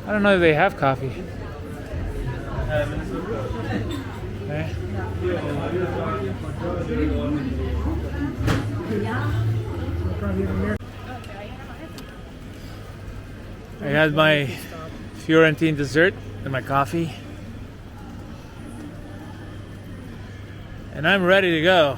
I don't know if they have coffee. Eh? I had my Florentine dessert and my coffee. And I'm ready to go.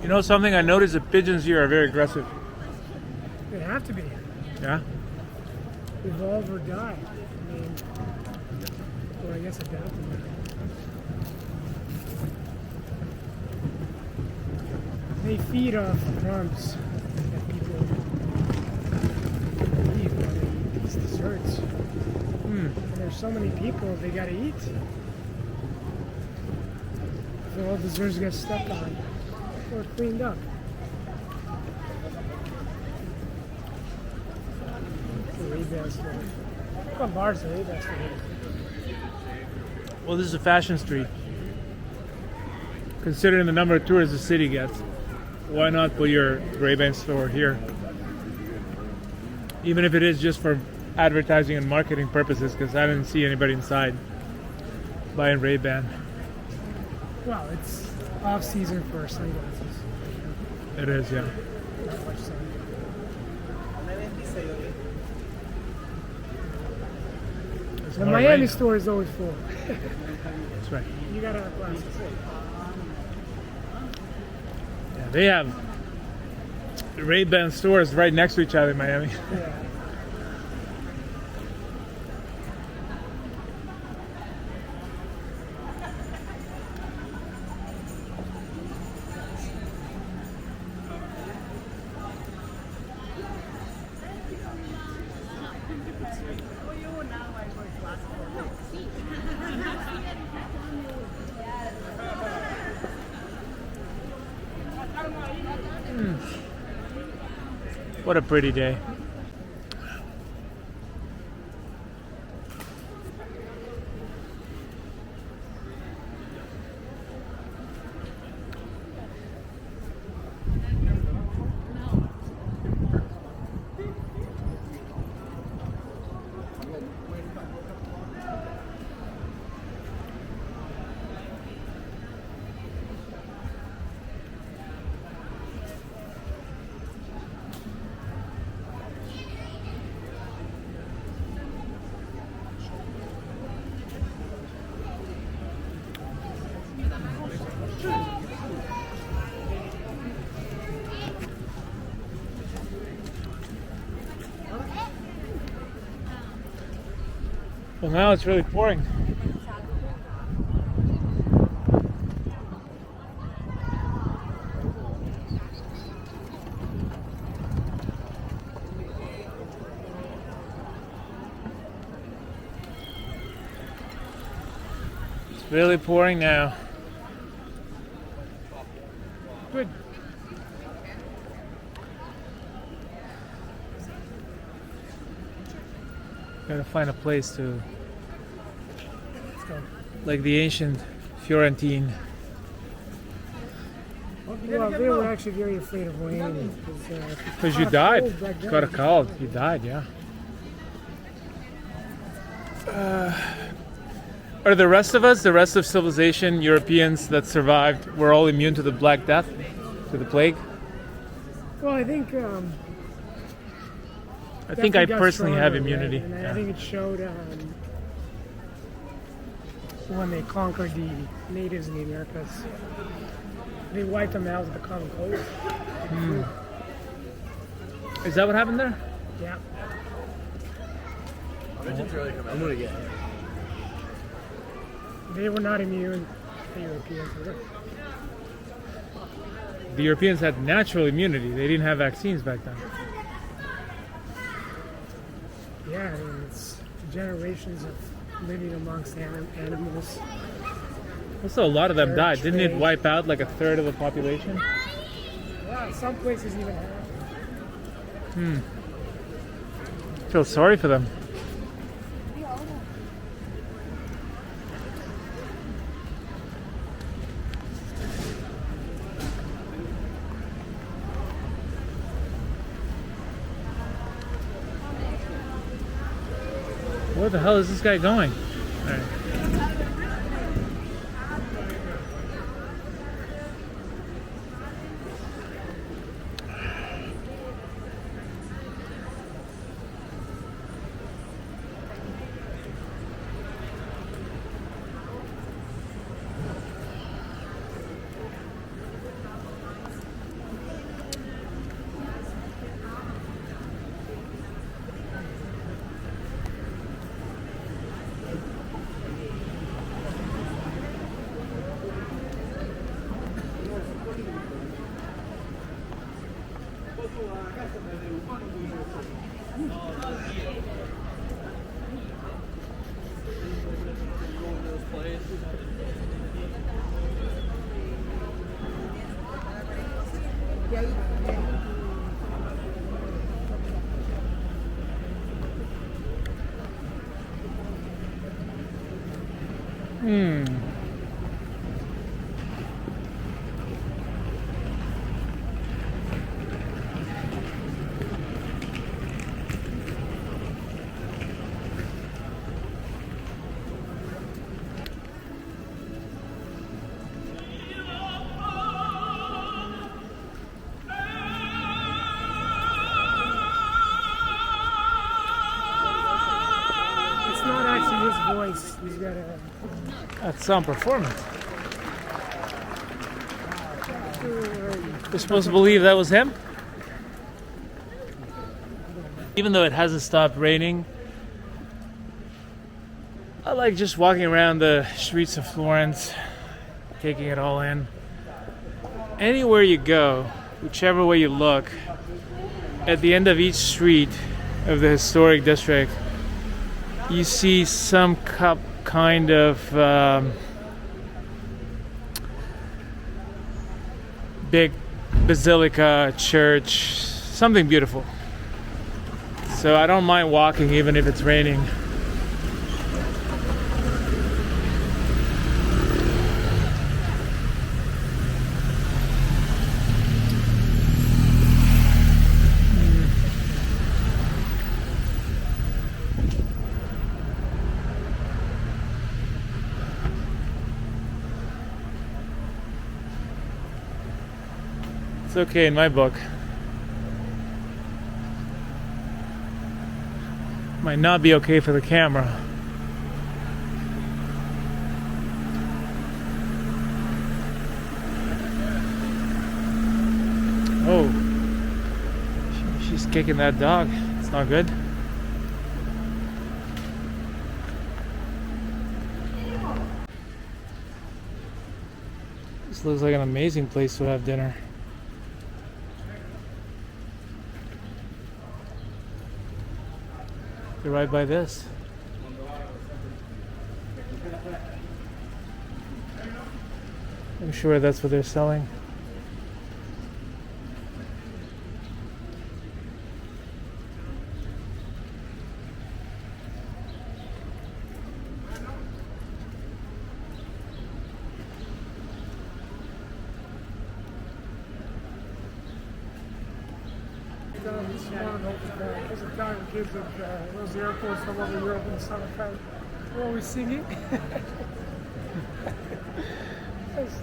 You know something? I noticed the pigeons here are very aggressive. They have to be. Yeah? Evolve or die. I mean, or I guess adapt. They feed off crumbs that people eat when they eat these desserts. And there's so many people they gotta eat. So all desserts get stuck on or cleaned up. It's the Ray-Ban store. What bars are Ray-Ban store? Well, this is a fashion street. Considering the number of tourists the city gets, why not put your Ray-Ban store here? Even if it is just for advertising and marketing purposes, because I didn't see anybody inside buying Ray-Ban. Well, it's off-season for sunglasses. It is, yeah. Not much sun. It's The more Miami rain. store is always full. That's right. You gotta have glasses. Yeah, they have Ray-Ban stores right next to each other in Miami. Yeah. What a pretty day. Well, now it's really pouring. It's really pouring now. Good. Gotta find a place to, Let's go. like the ancient Florentine. Well, they were actually very afraid of rain. Because you died. Got a cold. You died, yeah. Are the rest of us, the rest of civilization, Europeans that survived, were all immune to the Black Death, to the plague? Well, I think I personally have immunity. And Yeah. I think it showed when they conquered the natives in the Americas. They wiped them out with the common cold. Is that what happened there? Yeah. I'm gonna get it. They were not immune. The Europeans were. The Europeans had natural immunity. They didn't have vaccines back then. Yeah, I mean, it's generations of living amongst animals. Also, a lot of them Fair died. Didn't it trade. wipe out like a third of the population? Yeah, some places even have. Feel sorry for them. Where the hell is this guy going? All right. It's not actually his voice. He's got a. That's some performance. We're supposed to believe that was him? Even though it hasn't stopped raining, I like just walking around the streets of Florence, taking it all in. Anywhere you go, whichever way you look, at the end of each street of the historic district, you see some kind of big basilica, church, something beautiful. So I don't mind walking even if it's raining. It's okay in my book. Might not be okay for the camera. Oh, she's kicking that dog. It's not good. This looks like an amazing place to have dinner. You're right by this. I'm sure that's what they're selling. There's a time kids at those airports all over Europe in the summertime. We're always singing. There's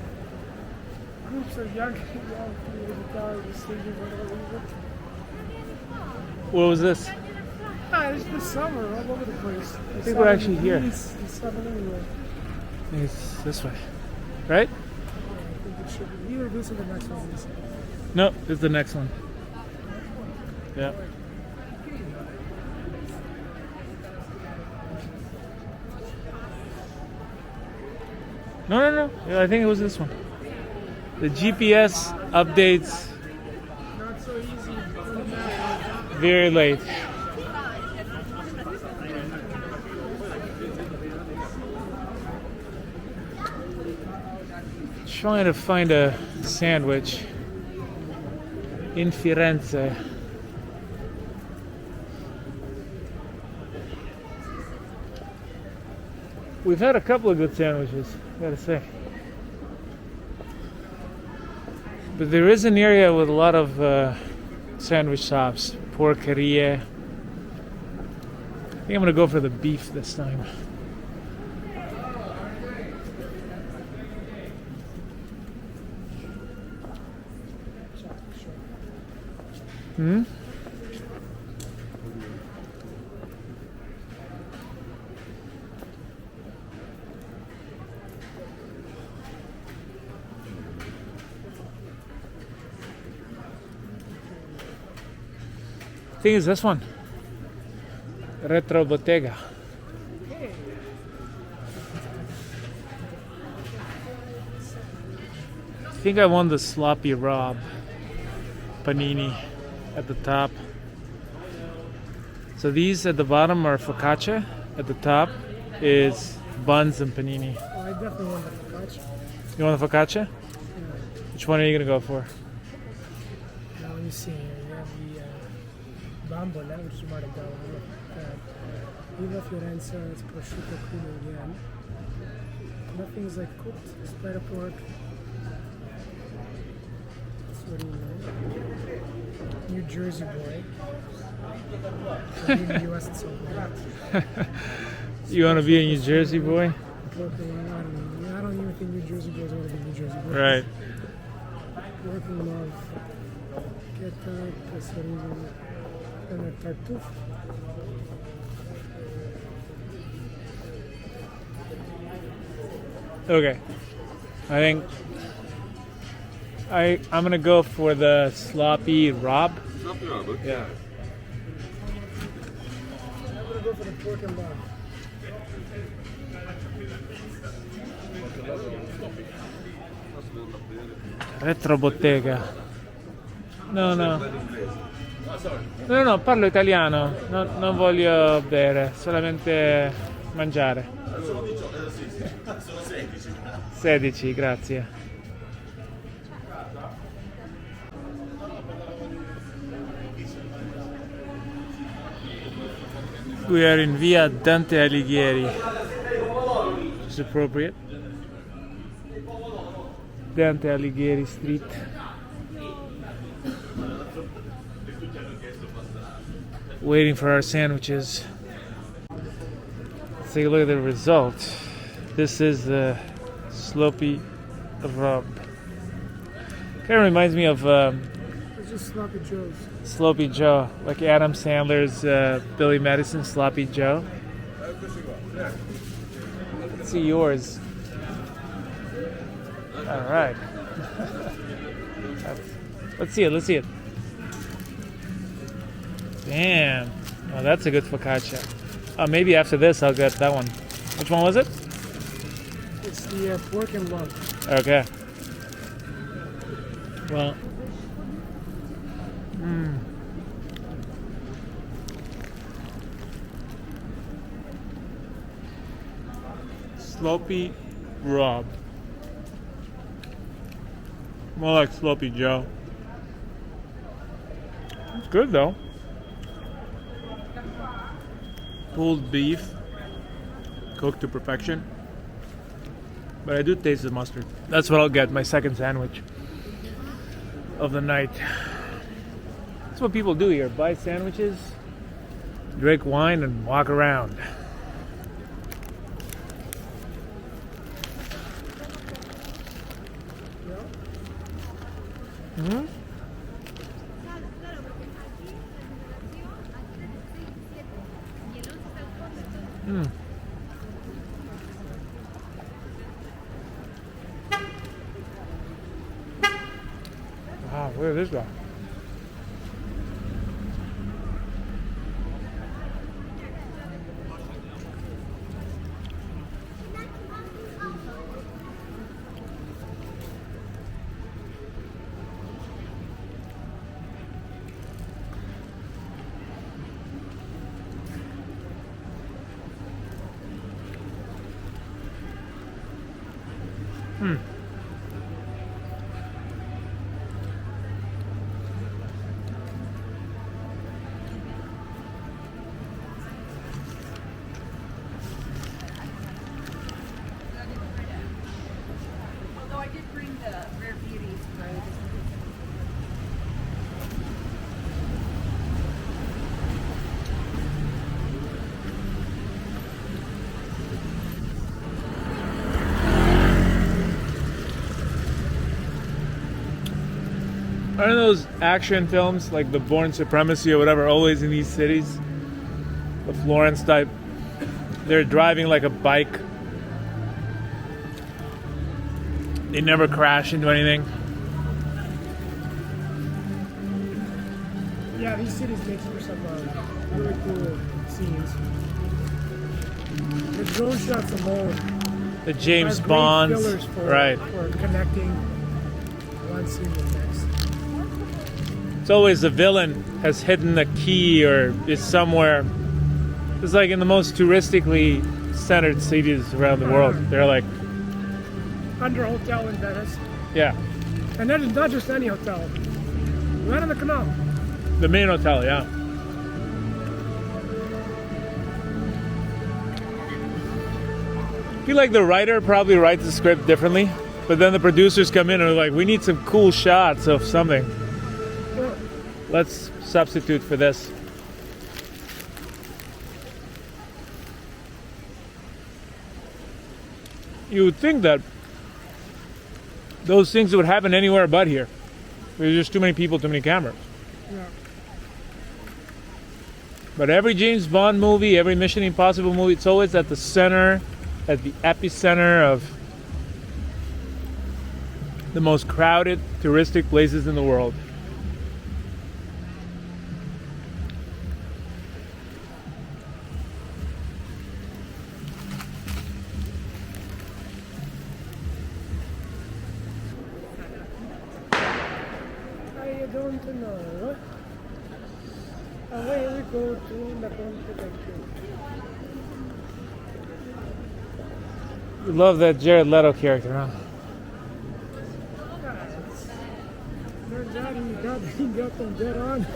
groups of young people just singing whatever reason. What was this? It's the summer all over the place. I think we're actually here. It's summer anyway. I think it's this way, right? I think it should be either this or the next one. No, it's the next one. Yeah. No. Yeah, I think it was this one. The GPS updates Not so easy. very late. Trying to find a sandwich in Firenze. We've had a couple of good sandwiches, gotta say. But there is an area with a lot of sandwich shops, porcherie. think I'm gonna go for the beef this time. Hmm? Thing is this one. Retro Bottega. I think I want the sloppy Rob panini at the top. So these at the bottom are focaccia. At the top is buns and panini. Oh, I definitely want the focaccia. You want the focaccia? Which one are you gonna go for? Now let me see here. You have the bambola, which is maragala. Viva Florence, it's prosciutto crudo again. Nothing's like cooked. Spread of pork. New Jersey boy. In the US, it's so bad. You want to be a New Jersey boy? I don't even think New Jersey boys want to be New Jersey boys. Right. Working love. Queta, quesadilla, and a tartuffe. Okay. I think I'm gonna go for the sloppy Rob. Sloppy Rob, Yeah. I'm gonna go for the pork and lard. Retro Bottega. No, no. No, no, parlo italiano. Non voglio bere, solamente mangiare. Sono 16. 16, grazie. We are in via Dante Alighieri, which is appropriate. Dante Alighieri Street. Waiting for our sandwiches. Let's take a look at the result. This is the sloppy Rob. Kind of reminds me of It's just sloppy joes. Sloppy Joe, like Adam Sandler's Billy Madison Sloppy Joe. Let's see yours. All right. Let's see it. Damn. Oh, that's a good focaccia. Maybe after this I'll get that one. Which one was it? It's the pork and lard. Okay. Well. Sloppy Rob. More like Sloppy Joe. It's good though. Pulled beef, cooked to perfection. But I do taste the mustard. That's what I'll get, my second sandwich of the night. That's what people do here. Buy sandwiches, drink wine, and walk around. Mm-hmm. Wow, look at this guy. Aren't those action films like the Born Supremacy or whatever always in these cities? The Florence type. They're driving like a bike. They never crash into anything. Yeah, these cities make for some really cool scenes. The drone shots alone. The James are great Bond, fillers for, right? For connecting one scene to the next. It's always the villain has hidden a key or is somewhere. It's like in the most touristically centered cities around the world. They're like, Under hotel in Venice. yeah, And that is not just any hotel. Right on the canal. the main hotel, yeah. I feel like the writer probably writes the script differently, but then the producers come in and are like, we need some cool shots of something. Yeah. Let's substitute for this. You would think that those things would happen anywhere but here. There's just too many people, too many cameras. Yeah. But every James Bond movie, every Mission Impossible movie, it's always at the center, at the epicenter of the most crowded touristic places in the world. I don't know. Away we go to the country. You love that Jared Leto character, huh? Turns out he got them dead on.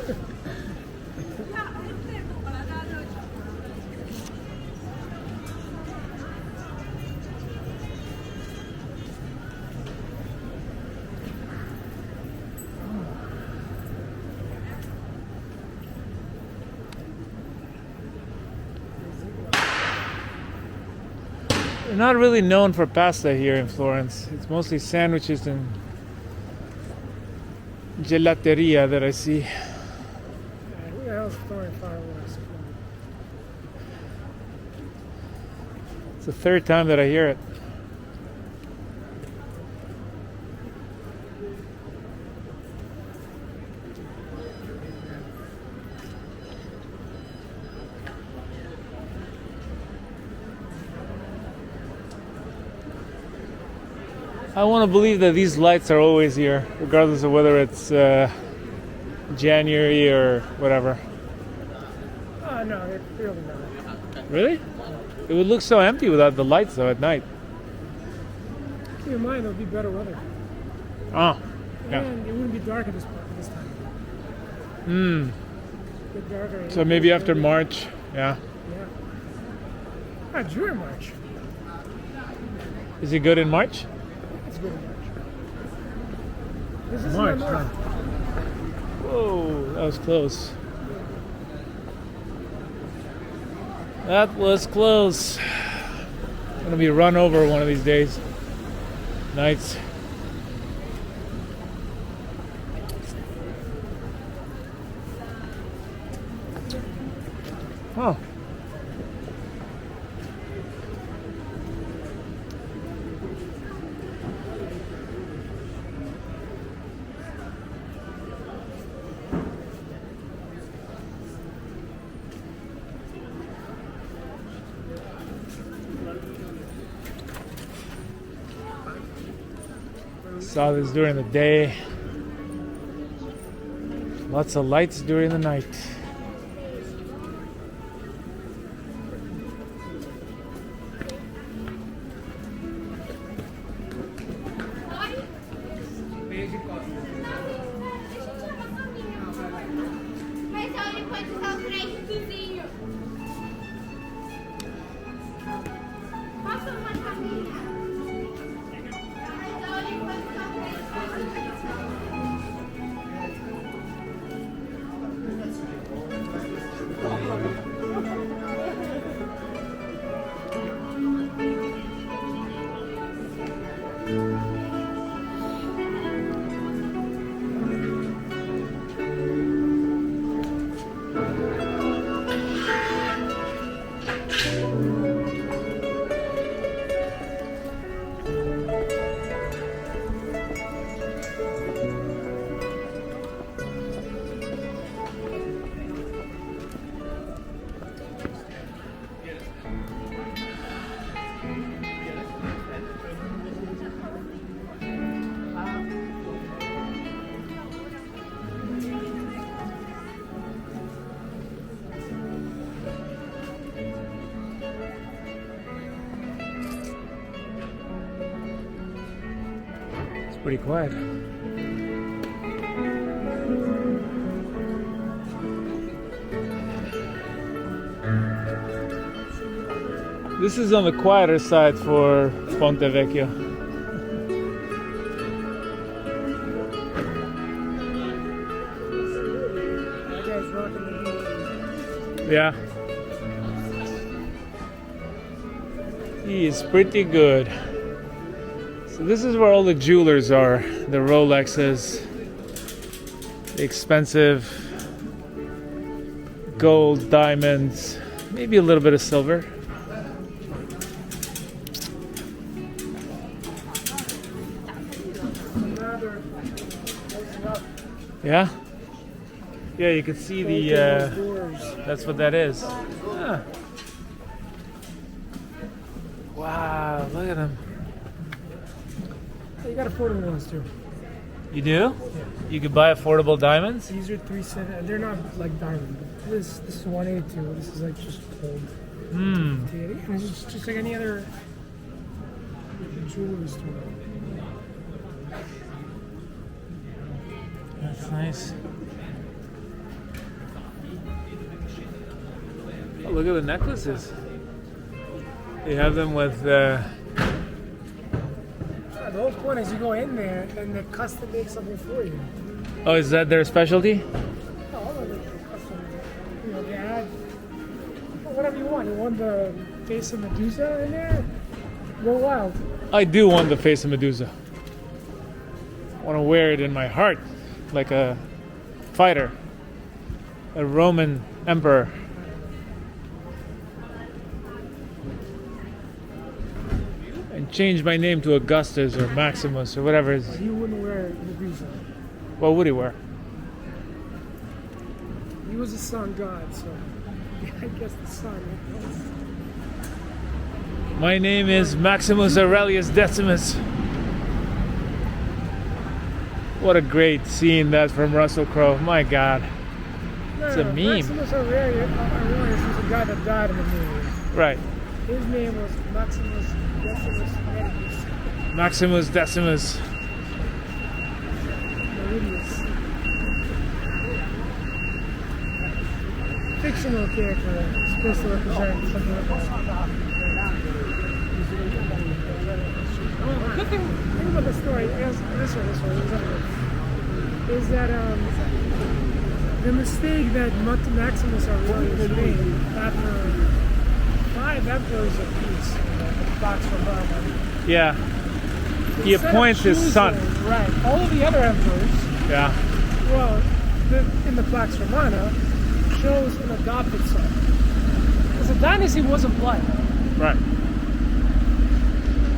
We're not really known for pasta here in Florence. It's mostly sandwiches and gelateria that I see. Who the hell's throwing fireworks? It's the third time that I hear it. I want to believe that these lights are always here, regardless of whether it's January or whatever. Oh no, they're really not. Really? It would look so empty without the lights, though, at night. Keep in mind, there'll be better weather. Oh, yeah. And it wouldn't be dark at this time. Get darker. So maybe after March, yeah. Yeah. Ah, during March. Is it good in March? It's good in March. This is March, not March. Whoa, that was close. That was close. I'm gonna be run over one of these days. Nights. Oh. Saw this during the day. Lots of lights during the night. Mas olha, pode usar o créditozinho. Passa uma caminha. Mas olha, pode usar o créditozinho. Pretty quiet. This is on the quieter side for Ponte Vecchio. That guy's rocking the beat. Yeah. He is pretty good. So this is where all the jewelers are. The Rolexes, the expensive gold, diamonds, maybe a little bit of silver. Yeah? Yeah, you can see the, that's what that is. Huh. Wow, look at them. You got affordable ones too. You do? Yeah. You could buy affordable diamonds? These are 370. They're not like diamond. This is 182. This is like just gold. It's just like any other jewelry store. That's nice. Oh, look at the necklaces. They have them with The whole point is you go in there and they custom make something for you. oh, is that their specialty? Oh, all of it custom. You know, they add whatever you want. You want the face of Medusa in there? Go wild. I do want the face of Medusa. I want to wear it in my heart like a fighter, a Roman emperor. And change my name to Augustus or Maximus or whatever it is. You wouldn't wear Medusa. What would he wear? He was a sun god, so I guess the sun. My name is Maximus Aurelius Decimus. What a great scene that from Russell Crowe. My God. It's a meme. Maximus Aurelius was a guy that died in the movie. Right. His name was Maximus Decimus Meridius. Maximus Decimus. Meridius. Fictional character supposed to represent something like that. The good thing about the story is that the mistake that Maximus Aurelius made after 5 emperors of peace, the Pax Romana. Yeah. He Instead of appoints his choosing- son. Right. All of the other emperors, Yeah. well, in the Pax Romana, chose an adopted son. Because the dynasty wasn't blood. Right.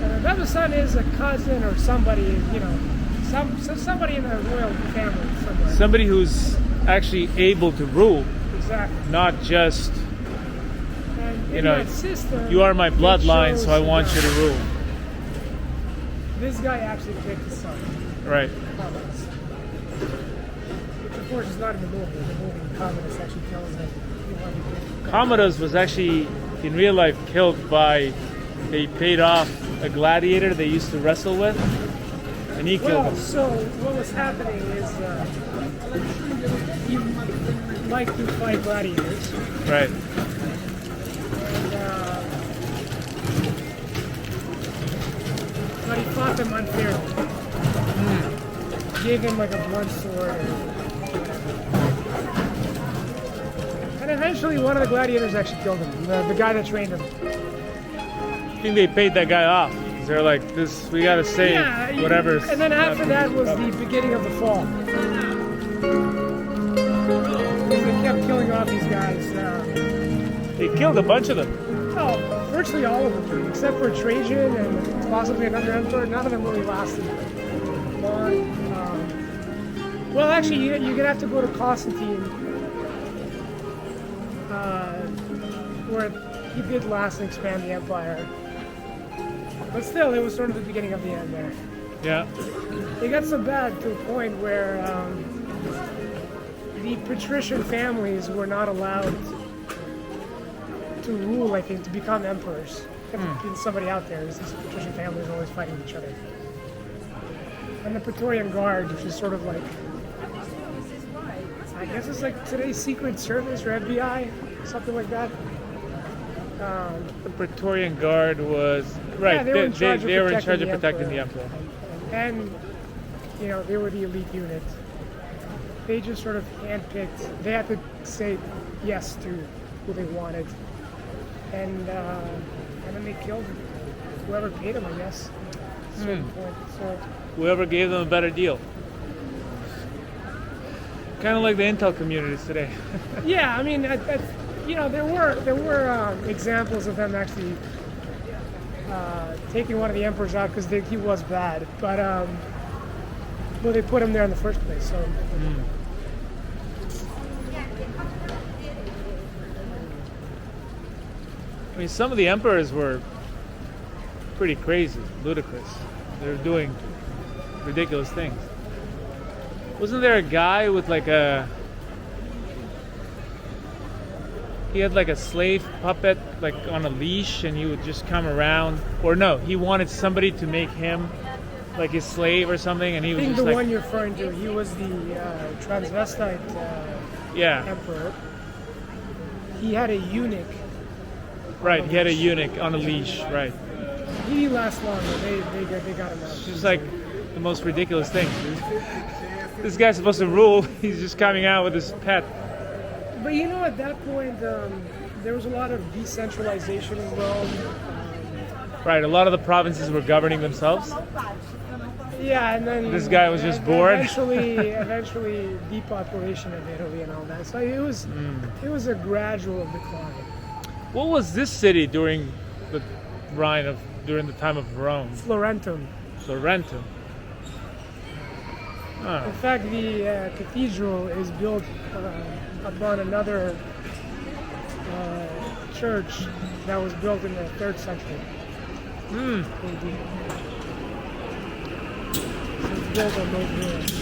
And another son is a cousin or somebody, you know, somebody in the royal family somewhere. Somebody who's actually able to rule, Exactly. not just, And you in know, that system, you are my they bloodline, chose so I want you to rule. This guy actually picked his son. Right. Commodus. Which of course is not in the movie. The movie Commodus actually tells him he wanted to pick Commodus was actually, in real life, killed by, they paid off a gladiator they used to wrestle with, and he killed Well, him. so what was happening is he liked to fight gladiators. Right. And, but he fought them unfairly. Gave him like a blunt sword. And eventually one of the gladiators actually killed him. The guy that trained him. I think they paid that guy off. They're like, this, we gotta save whatever's. And then after that was the beginning of the fall. They kept killing off these guys. They killed a bunch of them. Oh, virtually all of them, except for Trajan and possibly another emperor. None of them really lasted long. Well, actually, you're gonna have to go to Constantine, where he did last and expand the empire. But still, it was sort of the beginning of the end there. Yeah. It got so bad to a point where the patrician families were not allowed to rule, I think, to become emperors. There had been somebody out there. These patrician families were always fighting each other. and the Praetorian Guard, which is sort of like, I guess it's like today's Secret Service or FBI, something like that. The Praetorian Guard was right. Yeah, they were in charge of protecting the emperor. And you know, they were the elite unit. They just sort of handpicked. They had to say yes to who they wanted, and then they killed whoever paid them, I guess. At a certain point. So Whoever gave them a better deal. Kind of like the intel communities today. yeah, I mean, you know, there were examples of them actually taking one of the emperors out because he was bad, but well, they put him there in the first place. So. I mean, some of the emperors were pretty crazy, ludicrous. They were doing ridiculous things. Wasn't there a guy with like he had like a slave puppet like on a leash, and he would just come around, or no, he wanted somebody to make him like his slave or something, and he was I think just the like, one you're referring to, he was the transvestite yeah, emperor. He had a eunuch. right. He had a eunuch on a leash, right? He didn't last long. They got him out. It's just like the most ridiculous thing. This guy's supposed to rule. He's just coming out with his pet. But you know, at that point, there was a lot of decentralization in Rome. Right. A lot of the provinces were governing themselves. Yeah, and then This guy was just bored. Eventually, depopulation of Italy and all that. So it was a gradual decline. What was this city during the during the time of Rome? Florentum. Florentum. Oh. In fact, the cathedral is built upon another church that was built in the 3rd century. AD. So it's built on those ruins.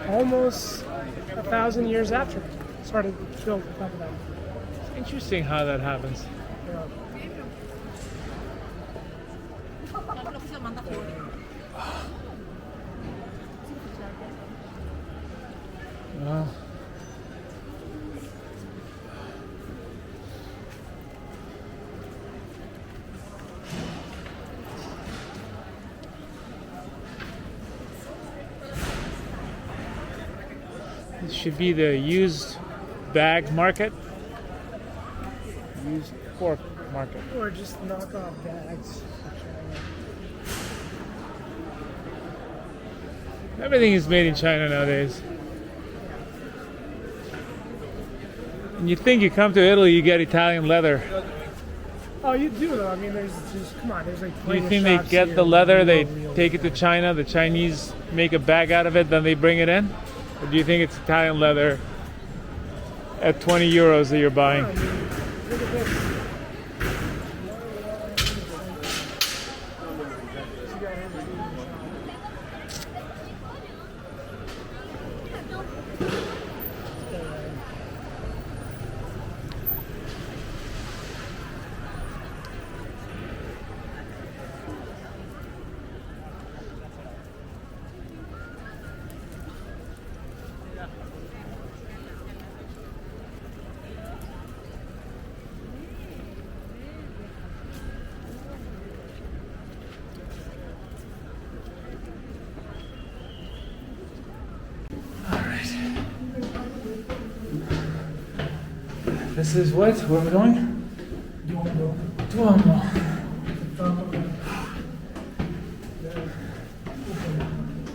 Almost 1,000 years after it started built on top of that. Interesting how that happens. Yeah. Well, this should be the used bag market. Used pork market. Or just knock off bags. Everything is made in China nowadays. And you think you come to Italy, you get Italian leather. Oh, you do though. I mean, there's just come on. There's like. Do plenty you of think they shops get here the with leather, they real take it to China, the Chinese make a bag out of it, then they bring it in? Or do you think it's Italian leather at 20 euros that you're buying? I mean, look at this. This is what? Where are we going? Duomo. Duomo.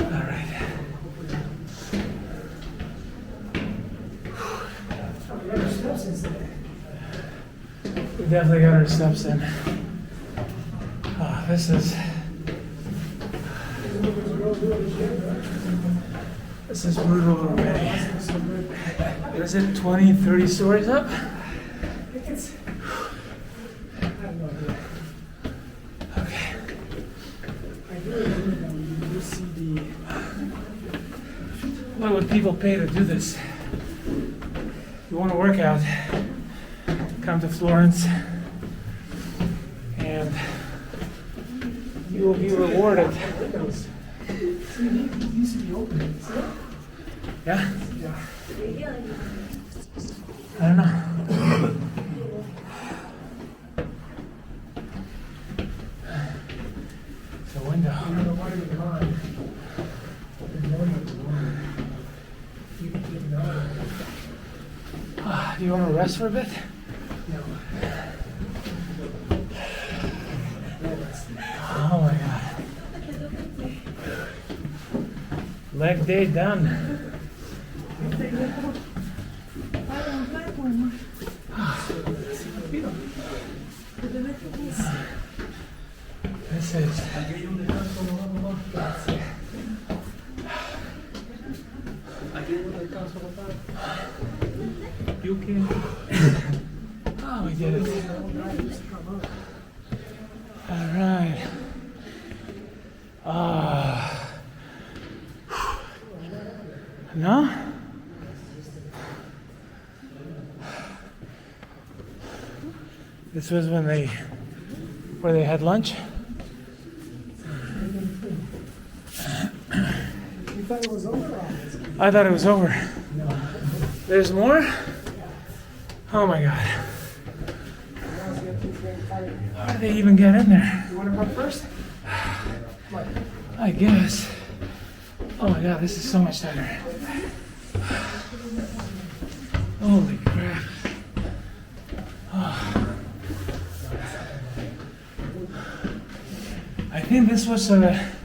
Alright. We definitely got our steps in. Oh, this is brutal already. What is it, 20, 30 stories up? Okay. What would people pay to do this? If you want to work out, come to Florence and you will be rewarded. Yeah? I don't know. It's a window. Do you want to rest for a bit? Oh my god. Leg day done. This is. You can. Oh, we did it. All right. No? This was where they had lunch? You thought it was over? I thought it was over. No. There's more? Oh my god. How did they even get in there? You want to run first? I guess. Oh my god, this is so much tighter. Holy crap. Oh. I think this was so that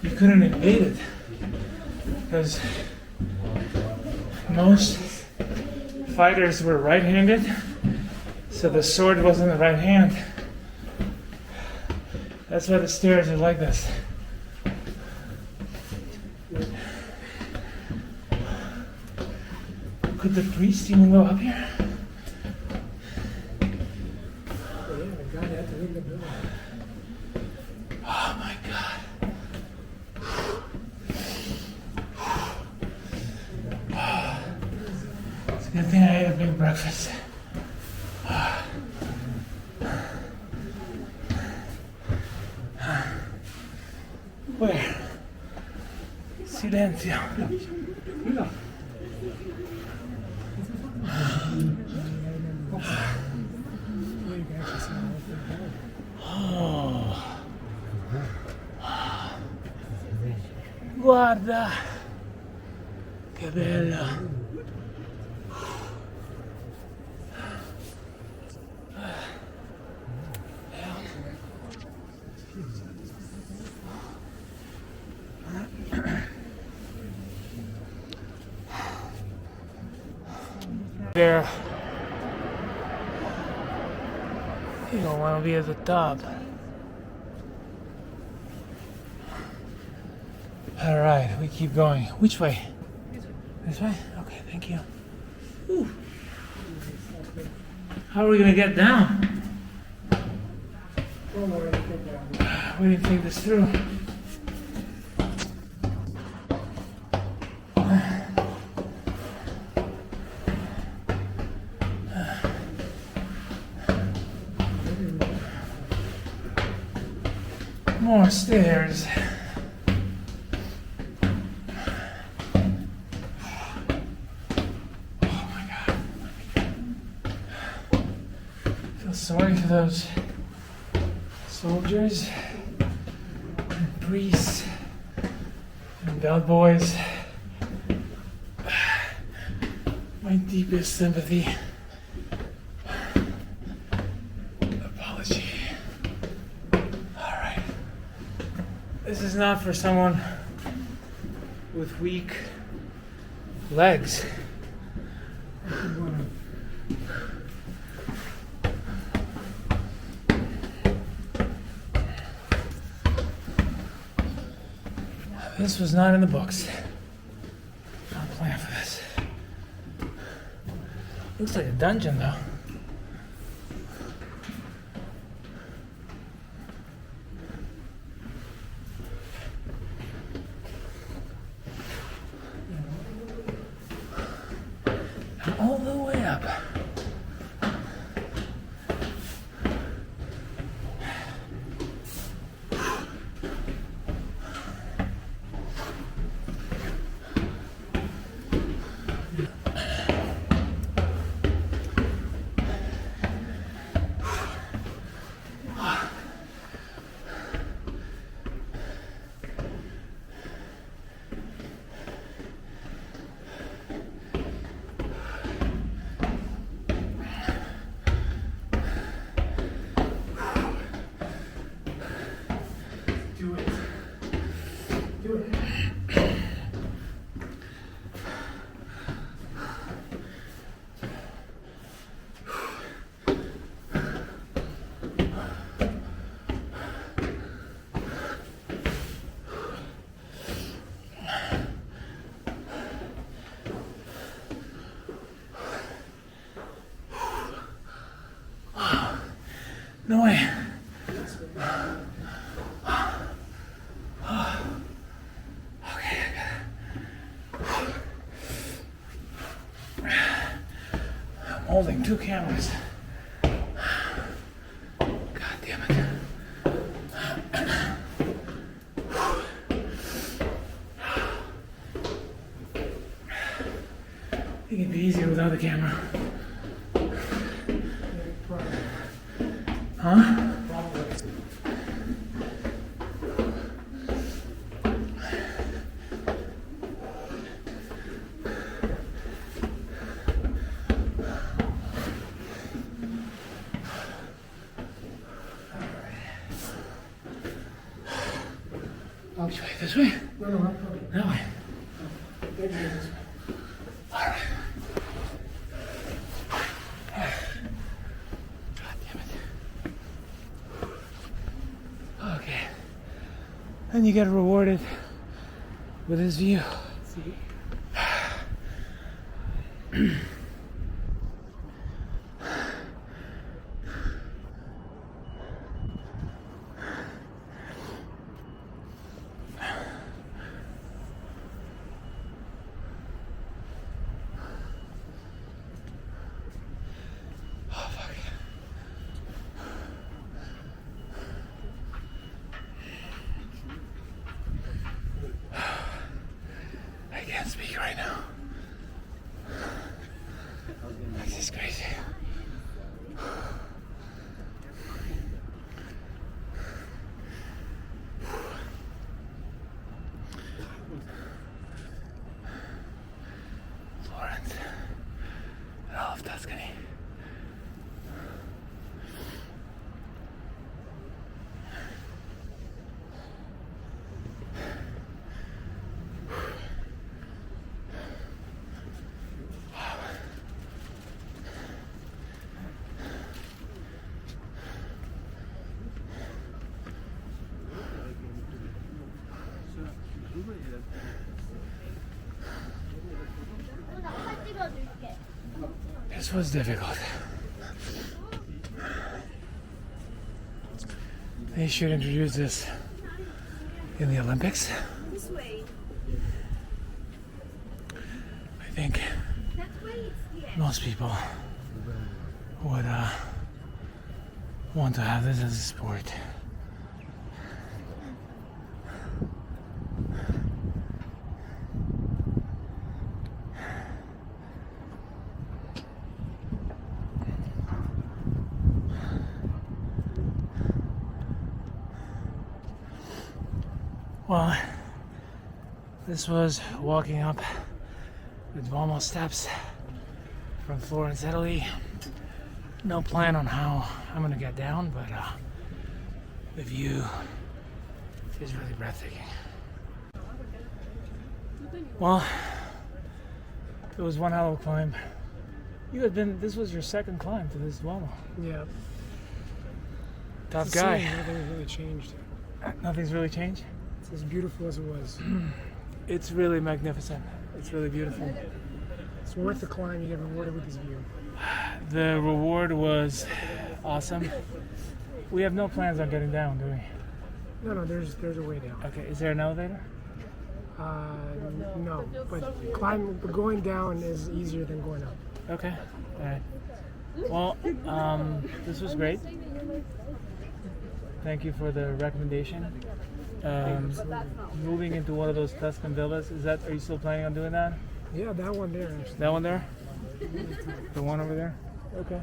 you couldn't invade it. Because most fighters were right-handed, so the sword was in the right hand. That's why the stairs are like this. Could the priest even go up here? Oh my god. It's a good thing I ate a big breakfast. Where? Silencio. Oh. Guarda. Che bello. There. You don't want to be at the top. All right, we keep going. Which way? This way? Okay, thank you. Ooh. How are we gonna get down? We didn't think this through. More stairs. Oh my god. I feel sorry for those soldiers and priests and bellboys. My deepest sympathy. Apology. Alright. This is not for someone with weak legs. This was not in the books. Not planned for this. Looks like a dungeon though. And all the way up. No way. Okay. I'm holding 2 cameras. God damn it. I think it'd be easier without the camera. Huh? Which way? This way? No, no, I'm coming. That way. Maybe this way. Alright. God damn it. Okay. And you get rewarded with this view. See? I can't speak right now. This is crazy. Florence and all of Tuscany. This was difficult. They should introduce this in the Olympics. This way. I think That way it's the end. most people would want to have this as a sport. Well, this was walking up the Duomo steps from Florence, Italy. No plan on how I'm gonna get down, but the view is really breathtaking. Well, it was one hell of a climb. You had been, this was your second climb to this Duomo. Yeah. Tough It's the guy. same, nothing's really changed. Nothing's really changed. It's as beautiful as it was. It's really magnificent. It's really beautiful. It's worth the climb. You get rewarded with this view. The reward was awesome. We have no plans on getting down, do we? No, there's a way down. Okay, is there an elevator? No, but going down is easier than going up. Okay, all right. Well, this was great. Thank you for the recommendation. Moving into one of those Tuscan villas, are you still planning on doing that? Yeah, that one there. Actually. That one there? The one over there? Okay.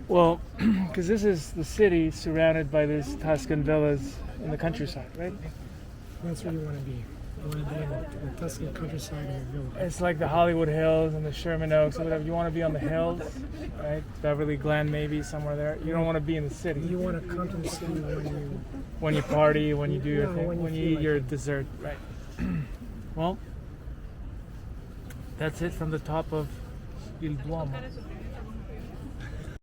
Well, because this is the city surrounded by these Tuscan villas in the countryside, right? That's where you want to be. You want to be in the Tuscan countryside in the village. It's like the Hollywood Hills and the Sherman Oaks or whatever. You want to be on the hills, right? Beverly Glen, maybe somewhere there. You don't want to be in the city. You want to come to the city When you party, when you do your Yeah, thing, when you when you feel eat like your it. dessert, right? Well, that's it from the top of Il Duomo.